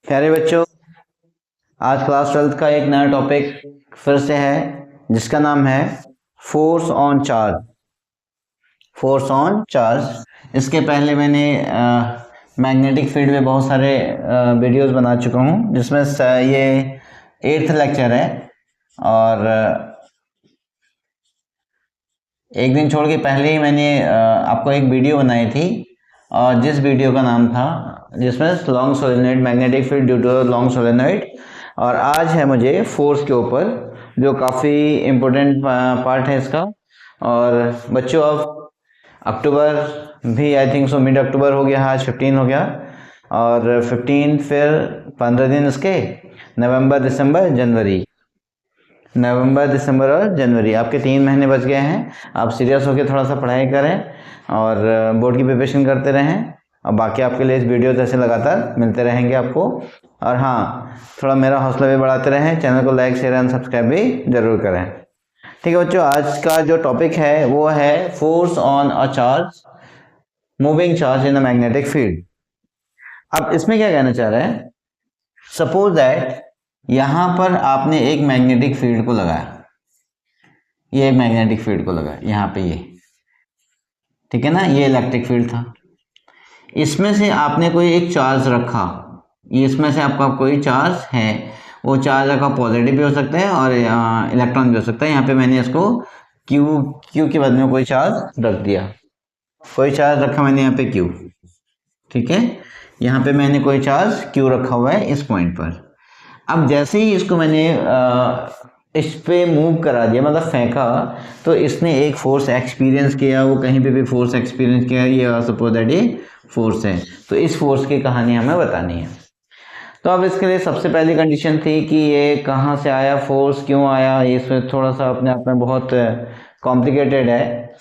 प्यारे बच्चों, आज क्लास 12th का एक नया टॉपिक फिर से है जिसका नाम है force on charge. Force on charge. इसके पहले मैंने मैग्नेटिक फील्ड में बहुत सारे वीडियोस बना चुका हूँ, जिसमें ये 8th लेक्चर है। और एक दिन छोड़ के पहले ही मैंने आपको एक वीडियो बनाई थी, और जिस वीडियो का नाम था जिसमें long solenoid, magnetic field due to long solenoid. और आज है मुझे फोर्स के ऊपर, जो काफ़ी इम्पोर्टेंट पार्ट है इसका। और बच्चों, अब अक्टूबर भी आई थिंक सो मिड अक्टूबर हो गया, आज 15 हो गया, और 15 फिर 15 दिन इसके, नवंबर दिसंबर जनवरी, नवंबर दिसंबर और जनवरी, आपके 3 महीने बच गए हैं। आप सीरियस होकर थोड़ा सा पढ़ाई करें और बोर्ड की प्रिपरेशन करते रहें, और बाकी आपके लिए इस वीडियो ऐसे लगातार मिलते रहेंगे आपको। और हाँ, थोड़ा मेरा हौसला भी बढ़ाते रहें, चैनल को लाइक शेयर एंड सब्सक्राइब भी जरूर करें। ठीक है बच्चों, आज का जो टॉपिक है वो है force on a charge, moving charge in a magnetic field. अब इसमें क्या कहना चाह रहे हैं, सपोज दैट यहां पर आपने एक मैग्नेटिक फील्ड को लगाया, ये मैग्नेटिक फील्ड को लगाया यहाँ पे, ये ठीक है ना, ये इलेक्ट्रिक फील्ड था। इसमें से आपने कोई एक चार्ज रखा, इसमें से आपका कोई चार्ज है, वो चार्ज आपका पॉजिटिव भी हो सकता है और इलेक्ट्रॉन भी हो सकता है। यहाँ पे मैंने इसको क्यू के बदले में कोई चार्ज रख दिया, कोई चार्ज रखा मैंने यहाँ पे क्यू, ठीक है। यहाँ पे मैंने कोई चार्ज क्यू रखा हुआ है इस पॉइंट पर। अब जैसे ही इसको मैंने इस पे मूव करा दिया, मतलब फेंका, तो इसने एक फोर्स एक्सपीरियंस किया, वो कहीं पे भी फोर्स एक्सपीरियंस किया, ये सपोज दैट ये फोर्स है। तो इस फोर्स की कहानी हमें बतानी है। तो अब इसके लिए सबसे पहली कंडीशन थी कि ये कहाँ से आया, फोर्स क्यों आया। इसमें थोड़ा सा अपने आप में बहुत कॉम्प्लिकेटेड है।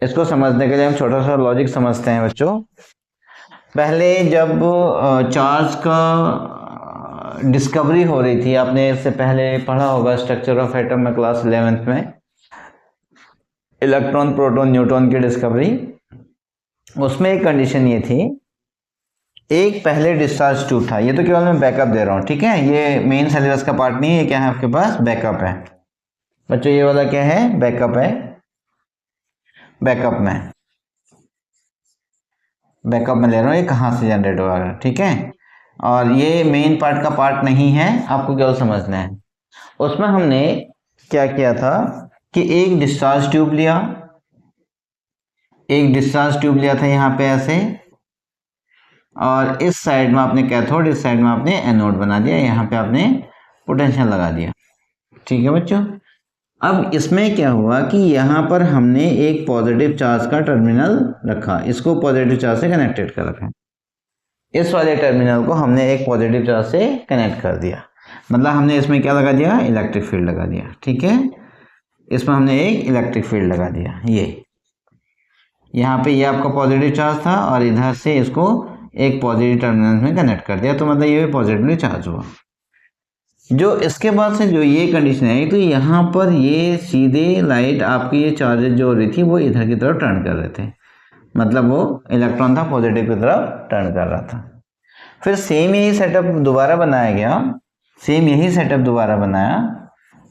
इसको समझने के लिए हम छोटा सा लॉजिक समझते हैं बच्चों। पहले जब चार्ज का डिस्कवरी हो रही थी, आपने इससे पहले पढ़ा होगा स्ट्रक्चर ऑफ एटम में, क्लास 11th में, इलेक्ट्रॉन प्रोटॉन न्यूट्रॉन की डिस्कवरी। उसमें एक कंडीशन ये थी, एक पहले डिस्चार्ज ट्यूब था। ये तो केवल मैं बैकअप दे रहा हूँ, ठीक है, ये मेन सिलेबस का पार्ट नहीं है। क्या है आपके पास, बैकअप है बच्चों। ये वाला क्या है, बैकअप है। बैकअप में ले रहा हूँ, ये कहाँ से जनरेट होगा, ठीक है। और ये मेन पार्ट का पार्ट नहीं है, आपको केवल समझना है। उसमें हमने क्या किया था कि एक डिस्चार्ज ट्यूब लिया, था यहाँ पे ऐसे, और इस साइड में आपने कैथोड, इस साइड में आपने एनोड बना दिया, यहाँ पे आपने पोटेंशियल लगा दिया, ठीक है बच्चों। अब इसमें क्या हुआ कि यहाँ पर हमने एक पॉजिटिव चार्ज का टर्मिनल रखा, इसको पॉजिटिव चार्ज से कनेक्टेड कर रखा है। इस वाले टर्मिनल को हमने एक पॉजिटिव चार्ज से कनेक्ट कर दिया, मतलब हमने इसमें क्या लगा दिया, इलेक्ट्रिक फील्ड लगा दिया, ठीक है। इसमें हमने एक इलेक्ट्रिक फील्ड लगा दिया। ये यहाँ पे ये आपका पॉजिटिव चार्ज था, और इधर से इसको एक पॉजिटिव टर्मिनल में कनेक्ट कर दिया, तो मतलब ये भी पॉजिटिवली चार्ज हुआ। जो इसके बाद से जो ये कंडीशन आई, तो यहाँ पर ये सीधे लाइट आपकी ये चार्जेस जो हो रही थी वो इधर की तरफ टर्न कर रहे थे, मतलब वो इलेक्ट्रॉन था पॉजिटिव की तरफ टर्न कर रहा था। फिर सेम यही सेटअप दोबारा बनाया गया,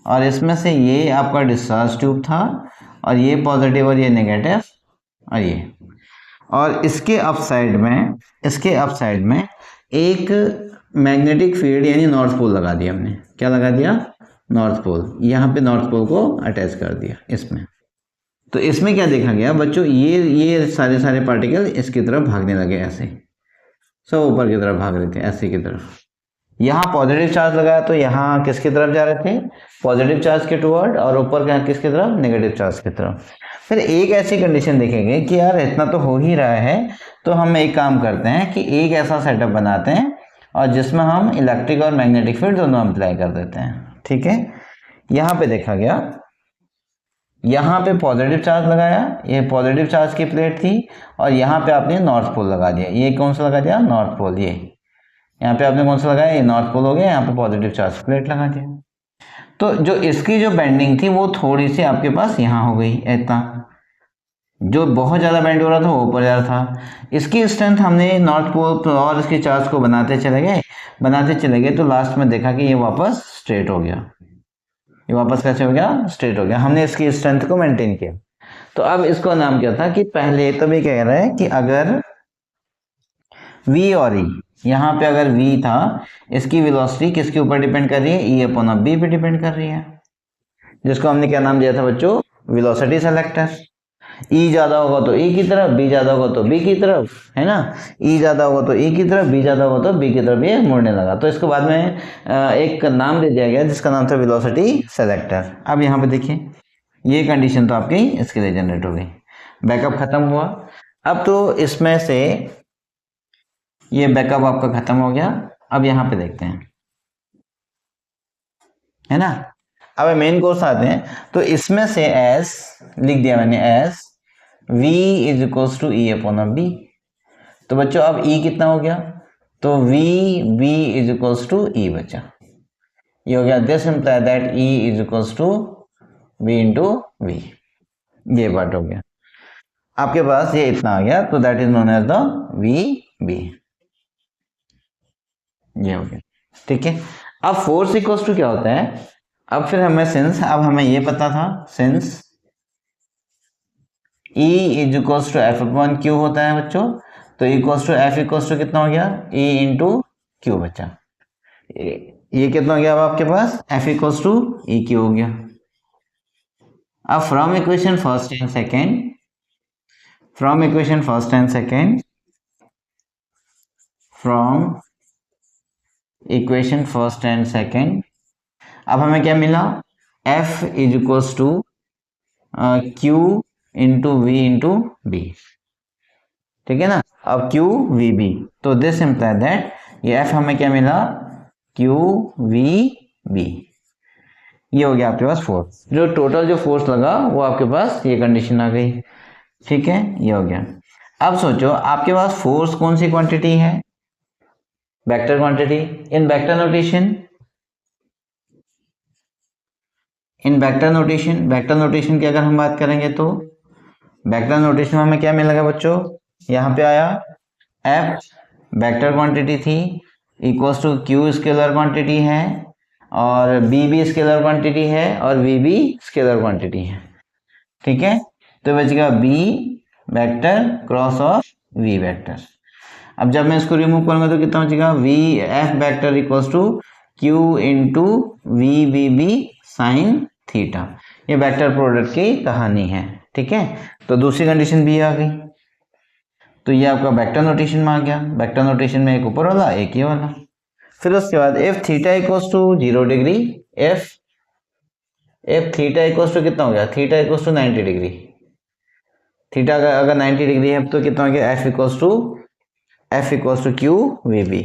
और इसमें से ये आपका डिस्चार्ज ट्यूब था, और ये पॉजिटिव और ये नेगेटिव, और इसके अप साइड में एक मैग्नेटिक फील्ड यानी नॉर्थ पोल लगा दिया हमने। क्या लगा दिया, नॉर्थ पोल। यहाँ पे नॉर्थ पोल को अटैच कर दिया इसमें। तो इसमें क्या देखा गया बच्चों, ये सारे पार्टिकल इसकी तरफ भागने लगे, ऐसे सब ऊपर की तरफ भाग रहे थे, ऐसे की तरफ। यहाँ पॉजिटिव चार्ज लगाया तो यहाँ किसकी तरफ जा रहे थे, पॉजिटिव चार्ज के टुवर्ड, और ऊपर किसकी तरफ, नेगेटिव चार्ज की तरफ। फिर एक ऐसी कंडीशन देखेंगे कि यार इतना तो हो ही रहा है, तो हम एक काम करते हैं कि एक ऐसा सेटअप बनाते हैं और जिसमें हम इलेक्ट्रिक और मैग्नेटिक फील्ड दोनों अप्लाई कर देते हैं, ठीक है। यहाँ पे देखा गया, यहाँ पे पॉजिटिव चार्ज लगाया, ये पॉजिटिव चार्ज की प्लेट थी, और यहाँ पे आपने नॉर्थ पोल लगा दिया। ये कौन सा लगा दिया, नॉर्थ पोल। ये यहाँ पे आपने कौन सा लगाया, ये नॉर्थ पोल हो गया, यहाँ पे पॉजिटिव चार्ज प्लेट लगा दिया। तो जो इसकी जो बेंडिंग थी वो थोड़ी सी आपके पास यहाँ हो गई, इतना, जो बहुत ज़्यादा बेंड हो रहा था वो ऊपर जा रहा था। इसकी स्ट्रेंथ हमने नॉर्थ पोल और इसके चार्ज को बनाते चले गए तो लास्ट में देखा कि ये वापस स्ट्रेट हो गया। ये वापस कैसे हो गया? स्ट्रेट हो गया। हमने इसकी स्ट्रेंथ को मेंटेन किया। तो अब इसको नाम क्या था कि पहले तो भी कह रहा है कि अगर v और e, यहाँ पे अगर v था, इसकी वेलोसिटी किसके ऊपर डिपेंड कर रही है? e अपॉन b पे डिपेंड कर रही है, जिसको हमने क्या नाम दिया था बच्चों? Velocity selector. E ज्यादा होगा तो E की तरफ, B ज्यादा होगा तो B की तरफ, है ना। E ज्यादा होगा तो E की तरफ, B ज्यादा होगा तो B की तरफ ये मुड़ने लगा। तो इसको बाद में एक नाम दे दिया गया जिसका नाम था वेलोसिटी सेलेक्टर। अब यहाँ पे देखिए, ये कंडीशन तो आपकी इसके लिए जनरेट हो गई, बैकअप खत्म हुआ। अब तो इसमें से ये बैकअप आपका खत्म हो गया। अब यहाँ पे देखते हैं, है ना। अब मेन कोर्स आते हैं, तो इसमें से एस लिख दिया मैंने, s v is equals to e upon b. तो बच्चों अब e कितना हो गया? तो v b is equals to E बचा। ये हो गया, this imply that e is equals to b into V. ये पार्ट हो गया आपके पास, ये इतना आ गया, तो that is known as the V B. ये हो गया, ठीक है। अब फोर्स इक्वल्स टू क्या होता है? अब फिर हमें सिंस, अब हमें ये पता था since E is equals to f upon q होता है बच्चों, तो equals to f equals to कितना हो गया? E इंटू क्यू बचा। ये कितना हो गया अब आपके पास? F equals to e q हो गया। अब from equation first and second, from equation first and second, from equation first and second, अब हमें क्या मिला? F is equals to q into v into b, ठीक है ना। अब क्यू वी बी, तो दिस इम्प्लाई दैट ये F हमें क्या मिला? Q we B. ये हो गया आपके पास फोर्स, जो टोटल जो फोर्स लगा वो आपके पास ये कंडीशन आ गई, ठीक है। ये हो गया। अब सोचो आपके पास फोर्स कौन सी क्वांटिटी है? Vector quantity. इन वेक्टर नोटेशन, इन वेक्टर नोटेशन, वेक्टर नोटेशन की अगर हम बात करेंगे तो वेक्टर नोटेशन में हमें क्या मिलेगा बच्चों? यहाँ पे आया F वेक्टर क्वांटिटी थी, equals to Q scalar quantity है, और B भी स्केलर क्वांटिटी है, और V भी स्केलर क्वांटिटी है, ठीक है। तो बचेगा B vector cross of V vector. अब जब मैं इसको रिमूव करूंगा तो कितना बचेगा? V F vector equals to Q into V B B sine theta. ये वेक्टर प्रोडक्ट की कहानी है, ठीक है। तो दूसरी कंडीशन भी आ गई, तो ये आपका वेक्टर नोटेशन में आ गया। वेक्टर नोटेशन में एक ऊपर वाला एक ये वाला। फिर उसके बाद if theta equals to 0 degree, if theta equals to कितना हो गया? Theta equals to 90 degree. Theta अगर 90 डिग्री है तो कितना हो गया? F equals to Q we b.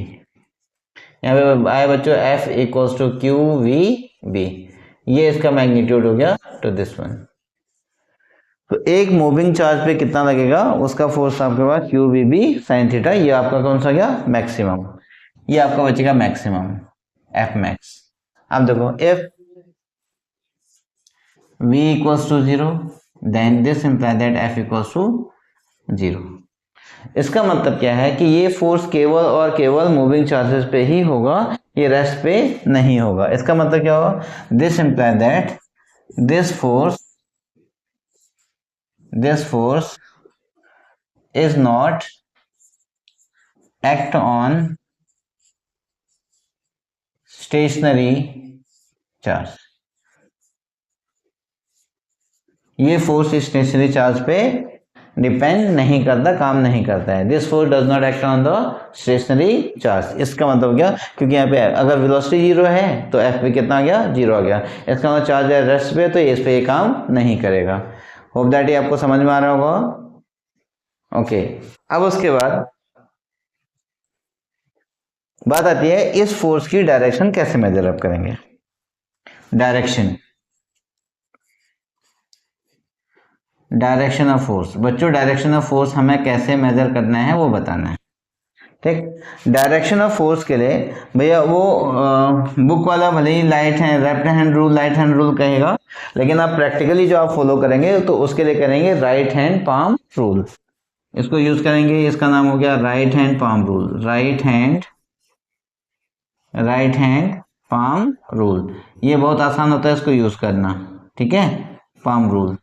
यहाँ पे आया बच्चों F equals to Q we B, ये इसका मैग्नीट्यूड हो गया टू दिस वन। तो एक मूविंग चार्ज पे कितना लगेगा उसका फोर्स आपके पास Q we B sine theta. ये आपका कौन सा गया? मैक्सिमम। ये आपका बचेगा मैक्सिमम, एफ मैक्स। अब देखो if v equals to 0 then this imply that F equals to 0। इसका मतलब क्या है कि ये फोर्स केवल और केवल मूविंग चार्जेस पे ही होगा, ये रेस्ट पे नहीं होगा। इसका मतलब क्या होगा? This imply that this force is not act on stationary charge। ये फोर्स स्टेशनरी चार्ज पे डिपेंड नहीं करता, काम नहीं करता है। This force does not act on the stationary charge. इसका मतलब हो गया, क्योंकि यहाँ पे अगर वेलोसिटी 0 है तो F पे कितना आ गया? 0 आ गया। इसका मतलब चार्ज है रेस्ट पे, तो इस पे ये काम नहीं करेगा। होप दैट ये आपको समझ में आ रहा होगा। ओके, अब उसके बाद बात आती है इस फोर्स की डायरेक्शन कैसे मेजर अप करेंगे। डायरेक्शन ऑफ फोर्स, बच्चों डायरेक्शन ऑफ फोर्स हमें कैसे मेजर करना है वो बताना है, ठीक। डायरेक्शन ऑफ फोर्स के लिए भैया वो बुक वाला भले ही लेफ्ट हैंड रूल कहेगा, लेकिन आप प्रैक्टिकली जो आप फॉलो करेंगे तो उसके लिए करेंगे राइट हैंड पाम रूल, इसको यूज करेंगे। इसका नाम हो गया right hand palm rule, right hand palm rule. ये बहुत आसान होता है इसको यूज करना, ठीक है, पाम रूल।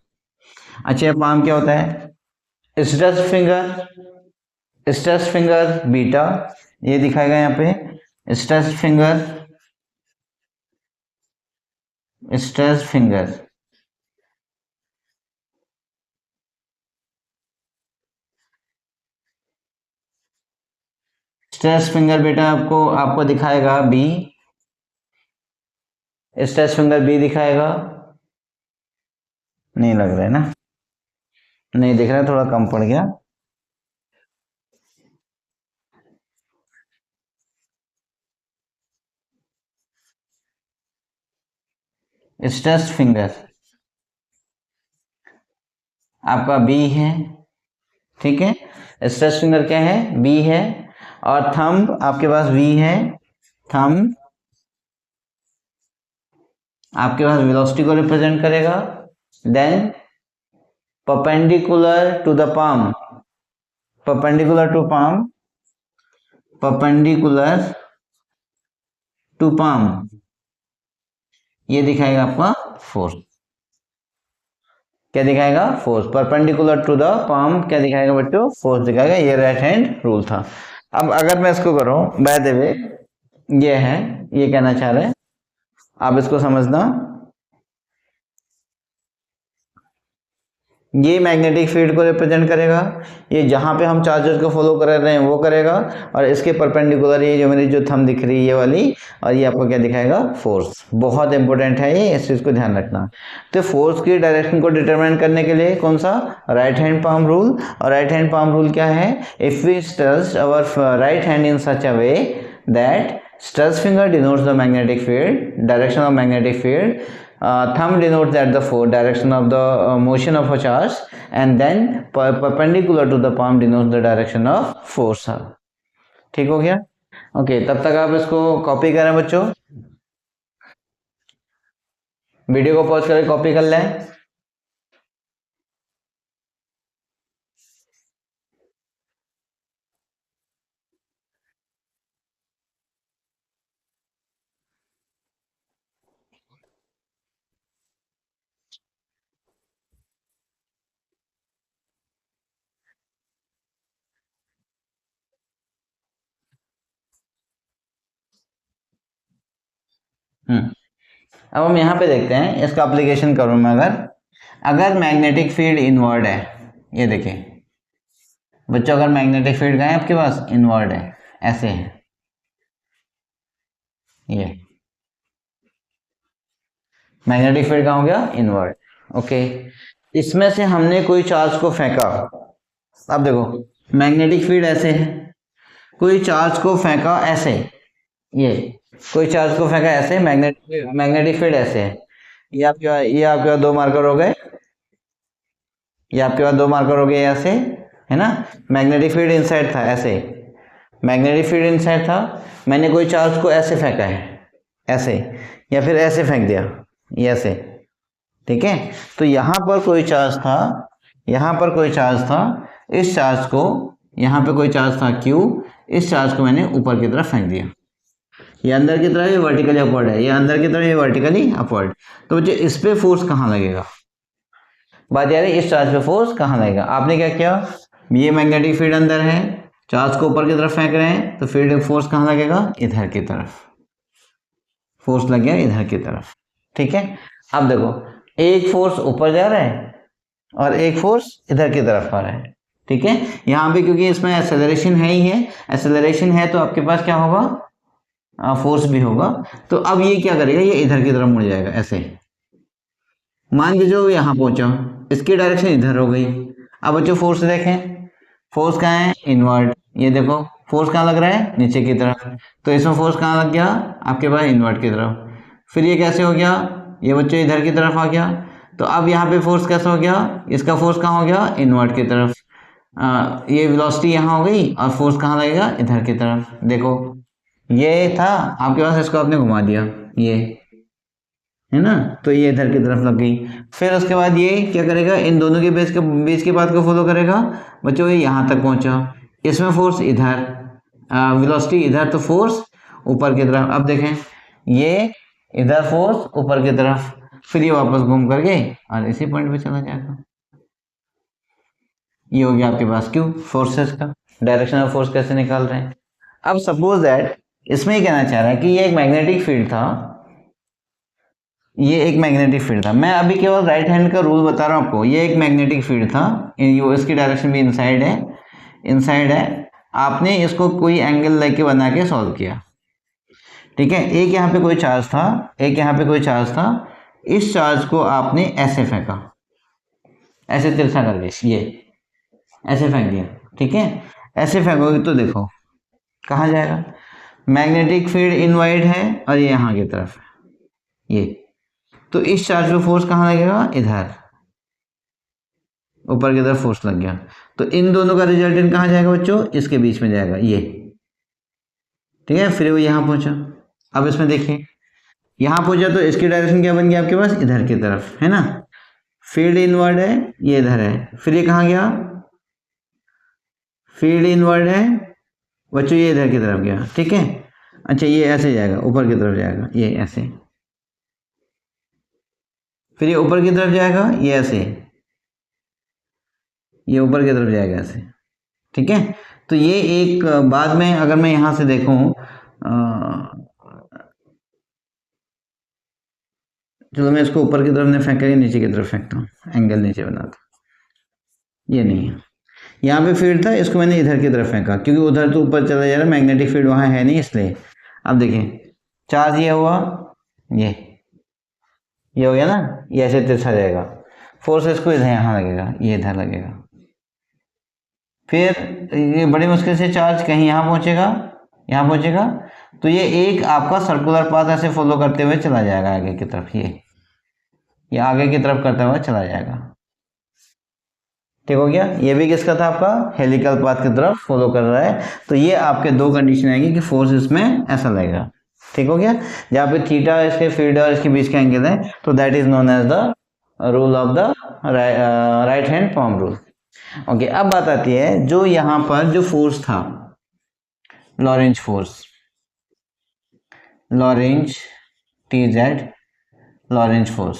अच्छा, पाम क्या होता है? स्ट्रेस फिंगर बीटा, ये दिखाएगा यहाँ पे स्ट्रेस फिंगर बेटा आपको दिखाएगा बी, स्ट्रेस फिंगर बी दिखाएगा। नहीं लग रहा है ना, नहीं दिख रहा है, थोड़ा कम पड़ गया। स्ट्रेस फिंगर आपका बी है, ठीक है। स्ट्रेस फिंगर क्या है? बी है। और थंब आपके पास वी है, थंब आपके पास वेलोसिटी को रिप्रेजेंट करेगा। Then perpendicular to the palm, perpendicular to palm, ये दिखाएगा आपका फोर्स। क्या दिखाएगा? Force. Perpendicular to the palm क्या दिखाएगा बच्चों? फोर्स दिखाएगा। ये राइट हैंड रूल था। अब अगर मैं इसको करूं बाय द वे, ये है, ये कहना चाह रहे हैं, आप इसको समझना। ये मैग्नेटिक फील्ड को रिप्रेजेंट करेगा, ये जहां पे हम चार्जेस को फॉलो कर रहे हैं वो करेगा, और इसके परपेंडिकुलर ये जो मेरी जो थंब दिख रही है ये वाली, और ये आपको क्या दिखाएगा? फोर्स। बहुत इंपॉर्टेंट है ये, इस चीज को ध्यान रखना। तो फोर्स की डायरेक्शन को डिटरमाइन करने के लिए कौन सा? Right hand palm rule. और राइट हैंड पाम रूल क्या है? If we stretch our right hand in such a way that stress finger denotes the magnetic field, direction of magnetic field, thumb denotes that the direction of the motion of a charge, and then perpendicular to the palm denotes the direction of force। ठीक हो गया? Okay, तब तक आप इसको copy करें बच्चों, video को पॉज करके कॉपी कर लें। अब हम यहाँ पे देखते हैं, इसका एप्लीकेशन करूँ मैं। अगर मैग्नेटिक फील्ड इनवर्ड है, ये देखिए बच्चों, अगर मैग्नेटिक फील्ड का है आपके पास इनवर्ड है, ऐसे है, ये मैग्नेटिक फील्ड का हो गया इनवर्ड। ओके, इसमें से हमने कोई चार्ज को फेंका। अब देखो मैग्नेटिक फील्ड ऐसे है, कोई चार्ज को फेंका ऐसे, ये कोई चार्ज को फेंका ऐसे, मैग्नेटिक फील्ड ऐसे है। ये आपके पास दो मार्कर हो गए, ये आपके पास दो मार्कर हो गए ऐसे, है ना। मैग्नेटिक फील्ड इनसाइड था ऐसे, मैग्नेटिक फील्ड इनसाइड था, मैंने कोई चार्ज को ऐसे फेंका है, ऐसे, या फिर ऐसे फेंक दिया, ये ऐसे, ठीक है। तो यहाँ पर कोई चार्ज था, यहाँ पर कोई चार्ज था, इस चार्ज को, यहाँ पे कोई चार्ज था Q, इस चार्ज को मैंने ऊपर की तरफ फेंक दिया। ये अंदर की तरफ, ये वर्टिकली अपवर्ड है, ये अंदर की तरफ, ये वर्टिकली अपवर्ड। तो बच्चे इस पे फोर्स कहाँ लगेगा? बात यार इस चार्ज पे फोर्स कहाँ लगेगा? आपने क्या किया, ये मैग्नेटिक फील्ड अंदर है, चार्ज को ऊपर की तरफ फेंक रहे हैं, तो फील्ड फोर्स कहाँ लगेगा? इधर की तरफ, फोर्स लग गया इधर की तरफ, ठीक है। अब देखो, एक फोर्स ऊपर जा रहा है और एक फोर्स इधर की तरफ आ रहा है, ठीक है। यहाँ पे क्योंकि इसमें एक्सेलरेशन है ही है, एक्सेलरेशन है तो आपके पास क्या होगा? फोर्स भी होगा। तो अब ये क्या करेगा? ये इधर की तरफ मुड़ जाएगा ऐसे। मान के जो यहाँ पहुंचा, इसकी डायरेक्शन इधर हो गई। अब बच्चों फोर्स देखें, फोर्स कहाँ है? इनवर्ट। ये देखो फोर्स कहाँ लग रहा है? नीचे की तरफ। तो इसमें फोर्स कहाँ लग गया? आपके पास इनवर्ट की तरफ। फिर ये कैसे हो गया? ये बच्चों इधर की तरफ आ गया। तो अब यहाँ पे फोर्स कैसा हो गया? इसका फोर्स कहाँ हो गया? इनवर्ट की तरफ। ये वेलोसिटी यहाँ हो गई और फोर्स कहाँ लगेगा, इधर की तरफ। देखो ये था आपके पास, इसको आपने घुमा दिया, ये है ना, तो ये इधर की तरफ लग गई। फिर उसके बाद ये क्या करेगा, इन दोनों के बीच के पाथ को फॉलो करेगा। बच्चों ये यहाँ तक पहुंचा, इसमें फोर्स इधर, वेलोसिटी इधर, तो फोर्स ऊपर की तरफ। अब देखें ये इधर फोर्स ऊपर की तरफ, फिर ये वापस घूम करके और इसी पॉइंट पे चला जाएगा। ये हो गया आपके पास क्यों, फोर्सेस का डायरेक्शन ऑफ फोर्स कैसे निकाल रहे हैं। अब सपोज दैट इसमें ही कहना चाह रहा है कि ये एक मैग्नेटिक फील्ड था, ये एक मैग्नेटिक फील्ड था। मैं अभी केवल राइट हैंड का रूल बता रहा हूँ आपको। ये एक मैग्नेटिक फील्ड था, इसकी डायरेक्शन भी इनसाइड है, इनसाइड है। आपने इसको कोई एंगल लेके बना के सॉल्व किया, ठीक है। एक यहाँ पे कोई चार्ज था, एक यहाँ पे कोई चार्ज था। इस चार्ज को आपने ऐसे फेंका, ऐसे तिरछा करके, ये ऐसे फेंक दिया, ठीक है। ऐसे फेंकोगे तो देखो कहाँ जाएगा, मैग्नेटिक फील्ड इनवाइड है और ये यहाँ की तरफ है, ये। तो इस चार्ज पे फोर्स कहाँ लगेगा, इधर ऊपर की तरफ फोर्स लग गया। तो इन दोनों का रिजल्टेंट कहाँ जाएगा बच्चों, इसके बीच में जाएगा, ये, ठीक है। फिर वो यहाँ पहुंचा। अब इसमें देखिए यहाँ पहुंचा तो इसकी डायरेक्शन क्या बन गया आपके पास, इधर की तरफ, है ना। फील्ड इनवर्ड है, ये इधर है। फिर ये कहाँ गया, फील्ड इनवर्ड है बच्चों, ये इधर की तरफ गया, ठीक है। अच्छा ये ऐसे जाएगा, ऊपर की तरफ जाएगा, ये ऐसे। फिर ये ऊपर की तरफ जाएगा, ये ऐसे, ये ऊपर की तरफ जाएगा ऐसे, ठीक है। तो ये एक बाद में अगर मैं यहाँ से देखूँ, चलो मैं इसको ऊपर की तरफ नहीं फेंक करके नीचे की तरफ फेंकता हूँ, एंगल नीचे बनाता हूँ। ये नहीं है, यहाँ पे फील्ड था, इसको मैंने इधर की तरफ फेंका क्योंकि उधर तो ऊपर चला जा रहा है, मैग्नेटिक फील्ड वहाँ है नहीं, इसलिए। अब देखिए चार्ज ये हुआ, ये हो गया ना, ये ऐसे तिरछा जाएगा। फोर्स इसको इधर यहाँ लगेगा, ये इधर लगेगा। फिर ये बड़ी मुश्किल से चार्ज कहीं यहाँ पहुँचेगा, यहाँ पहुँचेगा। तो ये एक आपका सर्कुलर पाथ ऐसे फॉलो करते हुए चला जाएगा आगे की तरफ, ये आगे की तरफ करता हुआ चला जाएगा, ठीक हो गया। ये भी किसका था, आपका हेलिकल पाथ की तरफ फॉलो कर रहा है। तो ये आपके दो कंडीशन आएगी कि फोर्स इसमें ऐसा लगेगा, ठीक हो गया। जहाँ पे थीटा इसके फील्ड और इसके बीच का एंगल है, तो that is known as the rule of the right hand palm rule. Okay, अब बात आती है जो यहाँ पर जो फोर्स था, Lorentz force, Lorentz TZ, Lorentz force.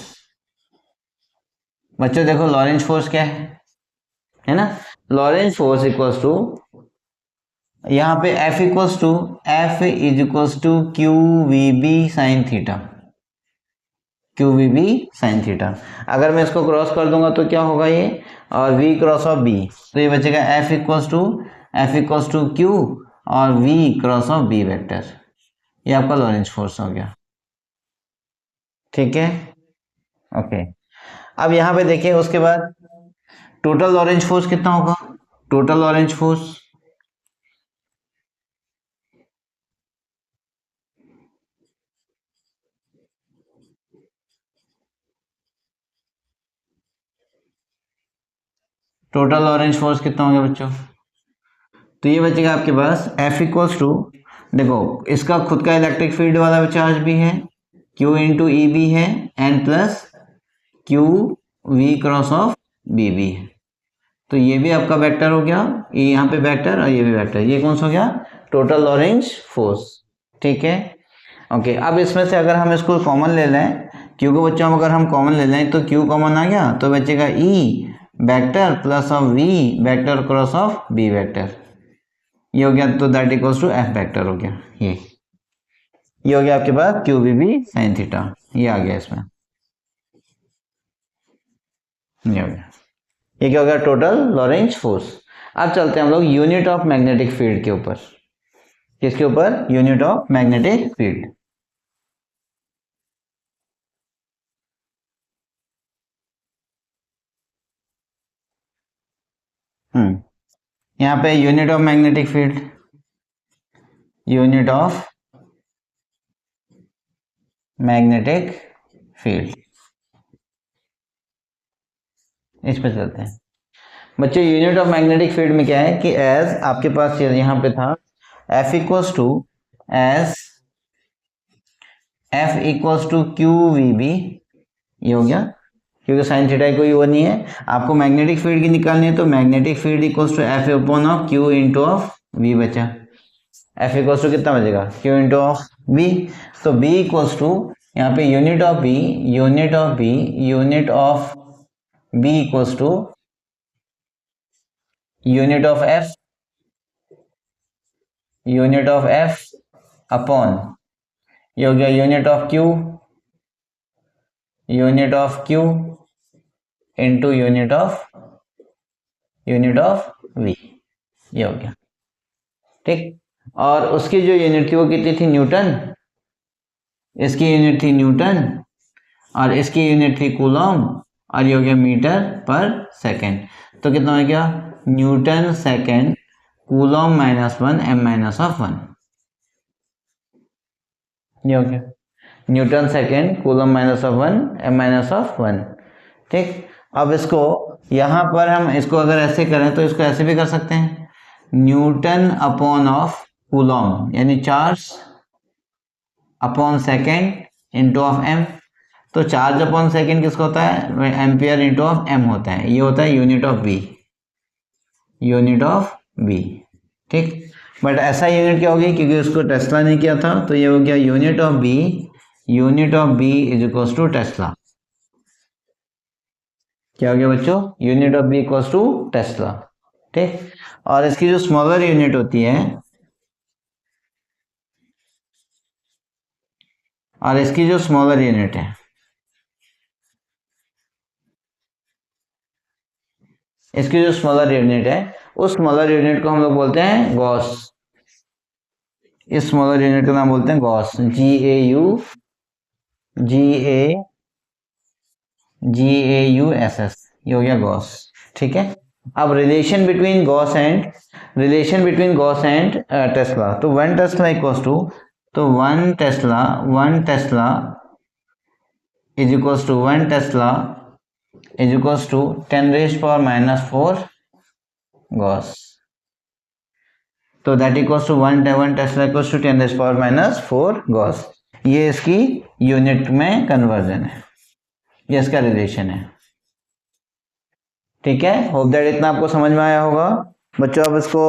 बच्चों देखो लॉरेंज फोर्स क्या है ना। लॉरेंज फोर्स इक्वल्स टू, यहाँ पे F equals to, F is equals to QVB sine theta, QVB sine theta. अगर मैं इसको क्रॉस कर दूंगा तो क्या होगा ये, और V क्रॉस ऑफ B, तो ये बचेगा F इक्वल्स टू Q और V cross of B vector. ये आपका लॉरेंज फोर्स हो गया, ठीक है। ओके, अब यहाँ पे देखिए उसके बाद टोटल लॉरेंज फोर्स कितना होगा, total Lorentz force, total Lorentz force कितना हो गया बच्चों। तो ये बचेगा आपके पास F इक्वल्स टू, देखो इसका खुद का इलेक्ट्रिक फील्ड वाला चार्ज भी है, Q इंटू ई बी है, and plus Q V cross of B B है। तो ये भी आपका वेक्टर हो गया, ये यहाँ पे वेक्टर और ये भी वेक्टर। ये कौन सा हो गया, टोटल लॉरेंज फोर्स, ठीक है। ओके, अब इसमें से अगर हम इसको कॉमन ले लें, क्यू को बच्चों अगर हम कॉमन ले लें तो क्यू कॉमन आ गया, तो बचेगा E vector plus of V vector cross of B vector, ये हो गया। तो that equals to F vector हो गया। ये हो गया आपके पास Q B B sine theta, ये आ गया इसमें, ये हो गया। ये क्या हो गया, टोटल लॉरेंज फोर्स। अब चलते हैं हम लोग यूनिट ऑफ मैग्नेटिक फील्ड के ऊपर। किसके ऊपर, यूनिट ऑफ मैग्नेटिक फील्ड। यहाँ पे unit of magnetic field, unit of magnetic field, इस पे चलते हैं। बच्चों यूनिट ऑफ मैग्नेटिक फील्ड में क्या है कि एज आपके पास यहाँ पे था F equals to as F equals to Q we B, ये हो गया, क्योंकि साइन थीटा कोई वो नहीं है। आपको मैग्नेटिक फील्ड की निकालनी है तो magnetic field equals to F upon of Q into of V बचा। F इक्वल्स टू कितना बचेगा, क्यू इंटू ऑफ बी। तो B इक्वल्स टू यहाँ पे unit of B, unit of B, unit of B equals to unit of F, unit of F upon, ये हो गया unit of Q, unit of Q into unit of V, ये हो गया, ठीक। और उसकी जो यूनिट थी वो कितनी थी, न्यूटन, इसकी यूनिट थी न्यूटन और इसकी यूनिट थी कूलॉम, और ये हो गया मीटर पर सेकेंड। तो कितना हो गया, न्यूटन सेकेंड कूलॉम -1 m-1, ये हो गया न्यूटन सेकेंड कूलॉम -1 m-1, ठीक। अब इसको यहाँ पर हम इसको अगर ऐसे करें तो इसको ऐसे भी कर सकते हैं, न्यूटन अपॉन ऑफ कूलॉम यानी charge upon second into of M. तो चार्ज अपॉन सेकेंड किसका होता है, एम्पियर इंटू ऑफ एम होता है, ये होता है unit of B, unit of B, ठीक। बट ऐसा यूनिट क्या होगी, क्योंकि उसको टेस्ला नहीं किया था, तो ये हो गया unit of B, unit of B is equals to tesla. क्या हो गया बच्चों, unit of B equals to tesla, ठीक। और इसकी जो स्मॉलर यूनिट होती है, और इसकी जो स्मॉलर यूनिट है, इसकी जो स्मॉलर यूनिट है, उस स्मॉलर यूनिट को हम लोग बोलते हैं गॉस। इस स्मॉलर यूनिट का नाम बोलते हैं गॉस, GAUSS, ये हो गया गॉस, ठीक है। अब relation between gauss and tesla, तो 1 टेस्ला इक्वल्स टू, तो 1 tesla is equals to 1 tesla is equals to 10⁻⁻⁴ gauss. तो that equals to 1 tesla equals to 10⁻⁴ gauss. ये इसकी यूनिट में कन्वर्जन है, ये इसका रिलेशन है, ठीक है। होप दैट इतना आपको समझ में आया होगा बच्चों। अब इसको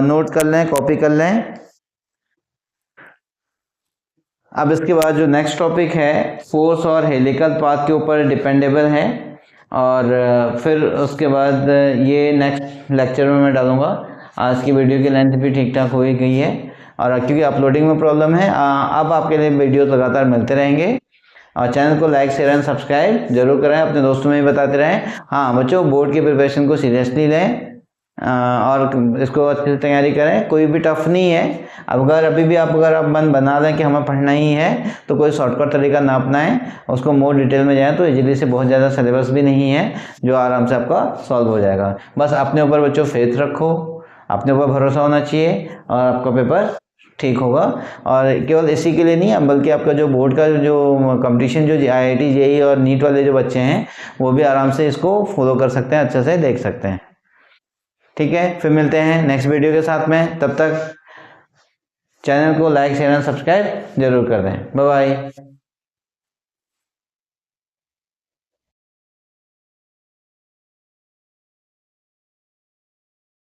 नोट कर लें, कॉपी कर लें। अब इसके बाद जो नेक्स्ट टॉपिक है फोर्स और हेलिकल पाथ के ऊपर डिपेंडेबल है, और फिर उसके बाद ये नेक्स्ट लेक्चर में मैं डालूंगा। आज की वीडियो की लेंथ भी ठीक ठाक हो ही गई है, और क्योंकि अपलोडिंग में प्रॉब्लम है, अब आपके लिए वीडियो लगातार मिलते रहेंगे। और चैनल को लाइक शेयर एंड सब्सक्राइब जरूर करें, अपने दोस्तों में भी बताते रहें। हाँ बच्चों, बोर्ड की प्रिपरेशन को सीरियसली लें और इसको अच्छे से तैयारी करें, कोई भी टफ नहीं है। अगर अभी भी आप मन बना लें कि हमें पढ़ना ही है, तो कोई शॉर्टकट तरीका ना अपनाएं, उसको मोर डिटेल में जाएं तो इजीली से बहुत ज़्यादा सिलेबस भी नहीं है जो आराम से आपका सॉल्व हो जाएगा। बस अपने ऊपर बच्चों फेथ रखो, अपने ऊपर भरोसा होना चाहिए और आपका पेपर ठीक होगा। और केवल इसी के लिए नहीं, बल्कि आपका जो बोर्ड का जो कंपटीशन जो IIT JEE और नीट वाले जो बच्चे हैं वो भी आराम से इसको फॉलो कर सकते हैं, अच्छे से देख सकते हैं, ठीक है। फिर मिलते हैं नेक्स्ट वीडियो के साथ में, तब तक चैनल को लाइक शेयर एंड सब्सक्राइब जरूर कर दें। Bye bye.